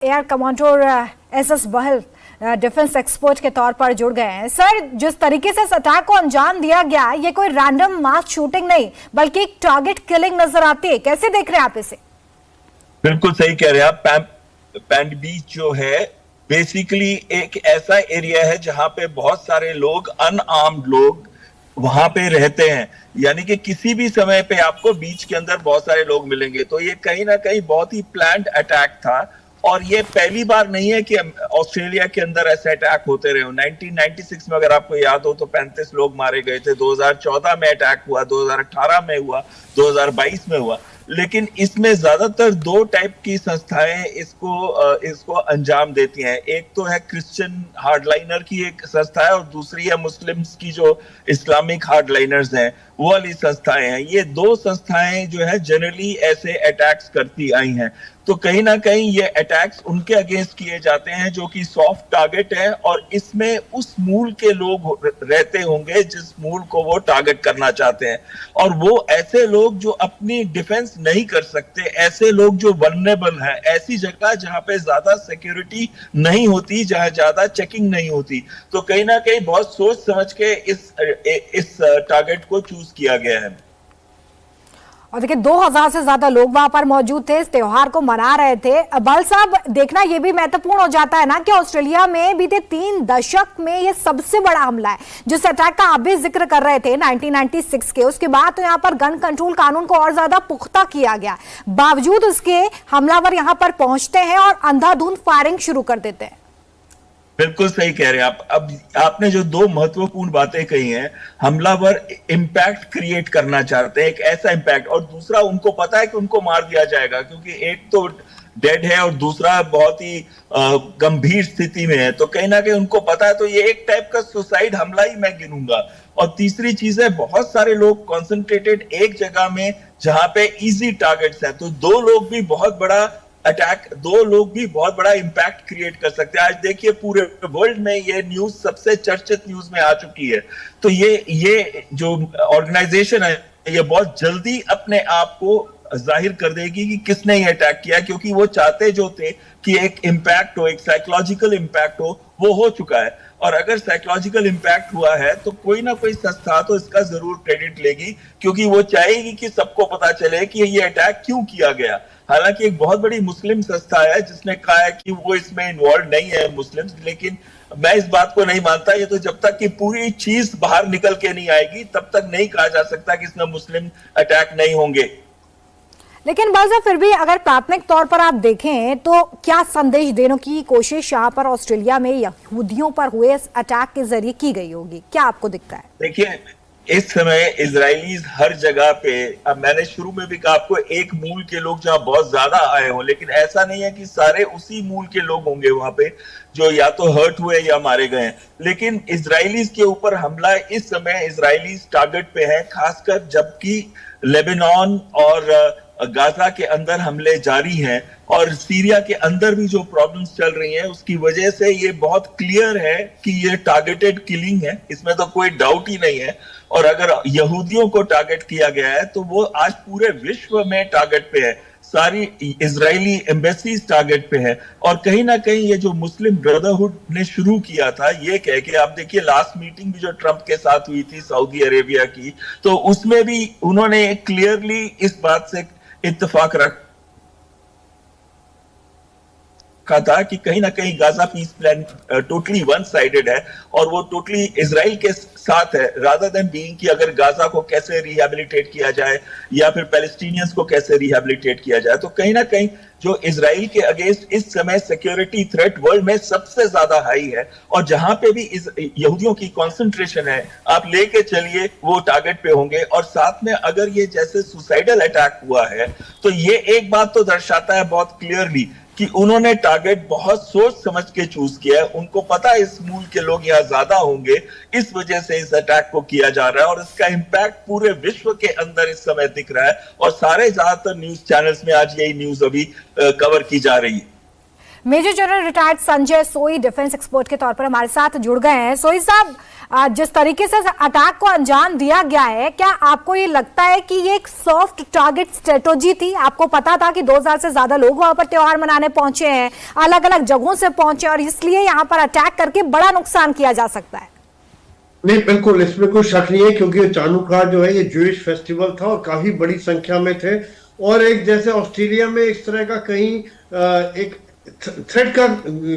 Air commander SS बहल defence expert के तौर पर जुड़ गए हैं। सर, जिस तरीके से इस अटैक को अंजाम दिया गया, ये कोई रैंडम मास शूटिंग नहीं बल्कि एक टारगेट किलिंग नजर आती है। कैसे देख रहे हैं आप इसे? बिल्कुल सही कह रहे हैं आप। पैंट बीच जो है बेसिकली एक ऐसा एरिया है जहां पे बहुत सारे लोग, अनआर्म्ड लोग वहां पे रहते हैं। यानी कि किसी भी समय पे आपको बीच के अंदर बहुत सारे लोग मिलेंगे। तो ये कहीं ना कहीं बहुत ही प्लान्ड अटैक था और ये पहली बार नहीं है कि ऑस्ट्रेलिया के अंदर ऐसे अटैक होते रहे हो। 1996 में अगर आपको याद हो तो 35 लोग मारे गए थे। 2014 में अटैक हुआ, 2018 में हुआ, 2022 में हुआ। लेकिन इसमें ज्यादातर दो टाइप की संस्थाएं इसको अंजाम देती हैं। एक तो है क्रिश्चियन हार्डलाइनर की एक संस्था है और दूसरी है मुस्लिम्स की जो इस्लामिक हार्डलाइनर्स हैं, वो वाली संस्थाएं हैं। ये दो संस्थाएं जो है जनरली ऐसे अटैक्स करती आई हैं। तो कहीं ना कहीं ये अटैक्स उनके अगेंस्ट किए जाते हैं जो कि सॉफ्ट टारगेट है और इसमें उस मूल के लोग रहते होंगे जिस मूल को वो टारगेट करना चाहते हैं। और वो ऐसे लोग जो अपनी डिफेंस नहीं कर सकते, ऐसे लोग जो वल्नरेबल हैं, ऐसी जगह जहां पे ज्यादा सिक्योरिटी नहीं होती, जहां ज्यादा चेकिंग नहीं होती। तो कहीं ना कहीं बहुत सोच समझ के इस टारगेट को चूज किया गया है। और देखिए 2000 से ज्यादा लोग वहां पर मौजूद थे, इस त्योहार को मना रहे थे। बल साहब, देखना यह भी महत्वपूर्ण हो जाता है ना कि ऑस्ट्रेलिया में बीते 3 दशक में यह सबसे बड़ा हमला है। जिस अटैक का आप भी जिक्र कर रहे थे 1996 के, उसके बाद तो यहाँ पर गन कंट्रोल कानून को और ज्यादा पुख्ता किया गया। बावजूद उसके हमलावर यहाँ पर पहुंचते हैं और अंधाधुंध फायरिंग शुरू कर देते हैं। बिल्कुल सही कह रहे हैं आप। अब आपने जो दो महत्वपूर्ण बातें कही हैं, हमलावर इम्पैक्ट क्रिएट करना चाहते हैं, एक ऐसा इम्पैक्ट, और दूसरा उनको पता है कि उनको मार दिया जाएगा क्योंकि एक तो डेड है और दूसरा बहुत ही गंभीर स्थिति में है। तो कहीं ना कहीं उनको पता है। तो ये एक टाइप का सुसाइड हमला ही मैं गिनूंगा। और तीसरी चीज है, बहुत सारे लोग कॉन्सेंट्रेटेड एक जगह में जहां पे इजी टारगेट्स हैं। तो दो लोग भी बहुत बड़ा इंपैक्ट क्रिएट कर सकते हैं। आज देखिए पूरे वर्ल्ड में ये न्यूज सबसे चर्चित न्यूज में आ चुकी है। तो ये जो ऑर्गेनाइजेशन है ये बहुत जल्दी अपने आप को जाहिर कर देगी कि किसने ये अटैक किया, क्योंकि वो चाहते जो थे कि एक इम्पैक्ट हो, एक साइकोलॉजिकल इम्पैक्ट वो हो चुका है। और अगर साइकोलॉजिकल इम्पैक्ट हुआ है तो कोई ना कोई संस्था तो इसका जरूर क्रेडिट लेगी, क्योंकि वो चाहेगी कि सबको पता चले कि ये अटैक क्यों किया गया। हालांकि एक बहुत बड़ी मुस्लिम संस्था है जिसने कहा है कि वो इसमें इन्वॉल्व नहीं है मुस्लिम्स, लेकिन मैं इस बात को नहीं मानता। ये तो जब तक कि पूरी चीज बाहर निकल के नहीं आएगी तब तक नहीं कहा जा सकता कि इसमें मुस्लिम अटैक नहीं होंगे। लेकिन बाजा, फिर भी अगर प्राथमिक तौर पर आप देखें तो क्या संदेश देने की कोशिश यहाँ पर ऑस्ट्रेलिया में यहूदियों पर हुए इस अटैक के जरिए की गई होगी? क्या आपको दिखता है? देखिए, इस समय इजरायलीज हर जगह पे, अब मैंने शुरू में भी कहा आपको, एक मूल के लोग जहां बहुत ज्यादा आए हो, लेकिन ऐसा नहीं है कि सारे उसी मूल के लोग होंगे वहां पे जो या तो हर्ट हुए या मारे गए हैं। लेकिन इजरायलीज के ऊपर हमला इस समय इजरायलीज टारगेट पे है, खासकर जबकि लेबनान और गाजा के अंदर हमले जारी हैं और सीरिया के अंदर भी जो प्रॉब्लम्स चल रही हैं उसकी वजह से ये बहुत क्लियर है कि ये टारगेटेड किलिंग है, इसमें तो कोई डाउट ही नहीं है। और अगर यहूदियों को टारगेट किया गया है तो वो आज पूरे विश्व में टारगेट पे है, सारी इजरायली एम्बेसीज टारगेट पे है। और कहीं ना कहीं ये जो मुस्लिम ब्रदरहुड ने शुरू किया था ये कह के, आप देखिए लास्ट मीटिंग भी जो ट्रंप के साथ हुई थी सऊदी अरेबिया की, तो उसमें भी उन्होंने क्लियरली इस बात से इत्तेफाक रखा था कि कहीं ना कहीं Gaza peace plan totally one sided है और वो टोटली इजराइल के साथ है, रादर देन बीइंग कि अगर गाजा को कैसे रिहैबिलिटेट किया जाए या फिर पैलेस्टीनियंस को कैसे रिहैबिलिटेट किया जाए। तो कहीं ना कहीं जो इजराइल के अगेंस्ट इस समय सिक्योरिटी थ्रेट वर्ल्ड में सबसे ज्यादा हाई है और जहां पे भी यहूदियों की कॉन्सेंट्रेशन है, आप लेके चलिए वो टारगेट पे होंगे। और साथ में अगर ये जैसे सुसाइडल अटैक हुआ है तो ये एक बात तो दर्शाता है बहुत क्लियरली कि उन्होंने टारगेट बहुत सोच समझ के चूज किया है। उनको पता है इस मूल के लोग यहाँ ज्यादा होंगे, इस वजह से इस अटैक को किया जा रहा है और इसका इंपैक्ट पूरे विश्व के अंदर इस समय दिख रहा है और सारे ज्यादातर न्यूज चैनल्स में आज यही न्यूज अभी कवर की जा रही है। मेजर जनरल रिटायर्ड संजय सोई डिफेंस एक्सपर्ट के तौर पर हमारे साथ जुड़ गए हैं। सोई साहब, जिस तरीके से अटैक को अंजाम दिया गया है, क्या आपको ये लगता है कि ये एक सॉफ्ट टारगेट स्ट्रेटजी थी? आपको पता था कि 2000 से ज्यादा लोग वहां पर त्योहार मनाने पहुंचे हैं, अलग अलग जगहों से पहुंचे, और इसलिए यहां पर अटैक करके बड़ा नुकसान किया जा सकता है? नहीं, बिल्कुल इसमें कोई शक नहीं है, क्योंकि चानुका जो है ये जूइश फेस्टिवल था और काफी बड़ी संख्या में थे। और एक जैसे ऑस्ट्रेलिया में इस तरह का कहीं एक थ्रेट का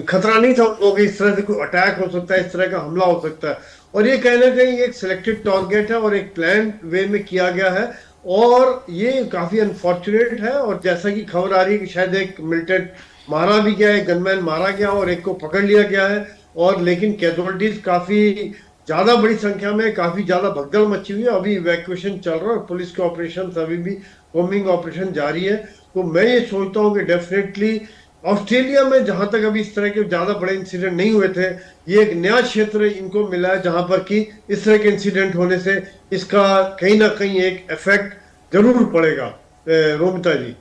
खतरा नहीं था उनको कि इस तरह से कोई अटैक हो सकता है, इस तरह का हमला हो सकता है। और ये कहीं ना कहीं एक सिलेक्टेड टारगेट है और एक प्लान वे में किया गया है, और ये काफी अनफॉर्चुनेट है। और जैसा कि खबर आ रही है कि शायद एक मिलिटेंट मारा भी गया है, गनमैन मारा गया और एक को पकड़ लिया गया है। और लेकिन कैजुअलिटीज काफी ज्यादा बड़ी संख्या में, काफी ज्यादा भगदड़ मची हुई है। अभी इवैक्यूएशन चल रहा है और पुलिस के ऑपरेशन अभी भी कॉम्बिंग ऑपरेशन जारी है। तो मैं ये सोचता हूँ कि डेफिनेटली ऑस्ट्रेलिया में जहां तक अभी इस तरह के ज्यादा बड़े इंसिडेंट नहीं हुए थे, ये एक नया क्षेत्र इनको मिला है जहां पर कि इस तरह के इंसिडेंट होने से इसका कहीं ना कहीं एक इफेक्ट जरूर पड़ेगा। रोमिता जी,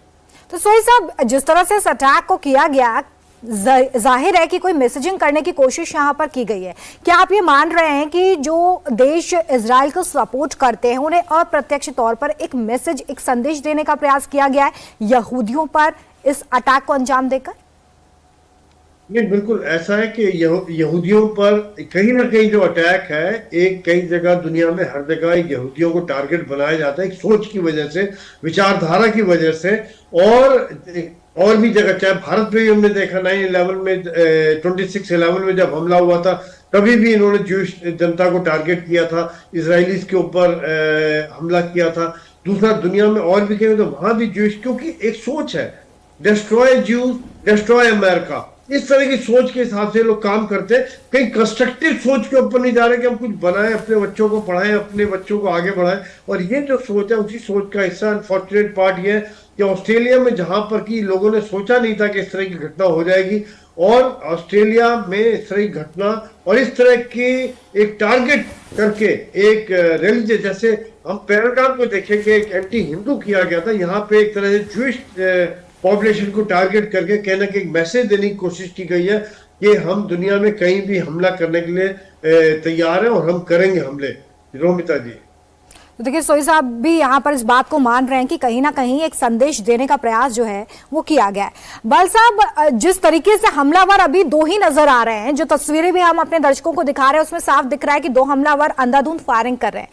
तो सोई साहब, जिस तरह से इस अटैक को किया गया, जाहिर है कि कोई मैसेजिंग करने की कोशिश यहाँ पर की गई है। क्या आप ये मान रहे हैं कि जो देश इजराइल को सपोर्ट करते हैं उन्हें अप्रत्यक्ष तौर पर एक मैसेज, एक संदेश देने का प्रयास किया गया है यहूदियों पर इस अटैक को अंजाम देकर? नहीं, बिल्कुल ऐसा है कि यहूदियों पर कहीं ना कहीं जो अटैक है, एक कई जगह दुनिया में हर जगह यहूदियों को टारगेट बनाया जाता है एक सोच की वजह से, विचारधारा की वजह से। और भी जगह, चाहे भारत में भी हमने देखा 9/11 में, 26/11 में जब हमला हुआ था, तभी भी इन्होंने ज्यूश जनता को टारगेट किया था, इजरायलीज के ऊपर हमला किया था। दूसरा, दुनिया में और भी कहीं तो वहां भी ज्यूश, क्योंकि एक सोच है डिस्ट्रॉय ज्यूज डिस्ट्रॉय अमेरिका, इस तरह की सोच के हिसाब से लोग काम करते हैं। कहीं कंस्ट्रक्टिव सोच के ऊपर नहीं जा रहे कि हम कुछ बनाएं, अपने बच्चों को पढ़ाएं, अपने बच्चों को आगे बढ़ाएं। और ये जो सोच है, उसी सोच का हिस्सा अनफॉर्चुनेट पार्ट ये है कि ऑस्ट्रेलिया में जहां पर कि लोगों ने सोचा नहीं था कि इस तरह की घटना हो जाएगी, और ऑस्ट्रेलिया में इस तरह की घटना और इस तरह की एक टारगेट करके एक रिलीजन, जैसे हम पहलगाम को देखें कि एक एंटी हिंदू किया गया था, यहाँ पे एक तरह से ज्यूइश पॉपुलेशन को टारगेट करके कहना कि एक मैसेज देने की कोशिश की गई है कि हम दुनिया में कहीं भी हमला करने के लिए तैयार हैं और हम करेंगे हमले। रोमिता जी, तो देखिए, सोई साहब भी यहाँ पर इस बात को मान रहे हैं कि कहीं ना कहीं एक संदेश देने का प्रयास जो है वो किया गया है। बल साहब, जिस तरीके से हमलावर अभी दो ही नजर आ रहे हैं, जो तस्वीरें भी हम अपने दर्शकों को दिखा रहे हैं उसमें साफ दिख रहा है कि दो हमलावर अंधाधुंध फायरिंग कर रहे हैं।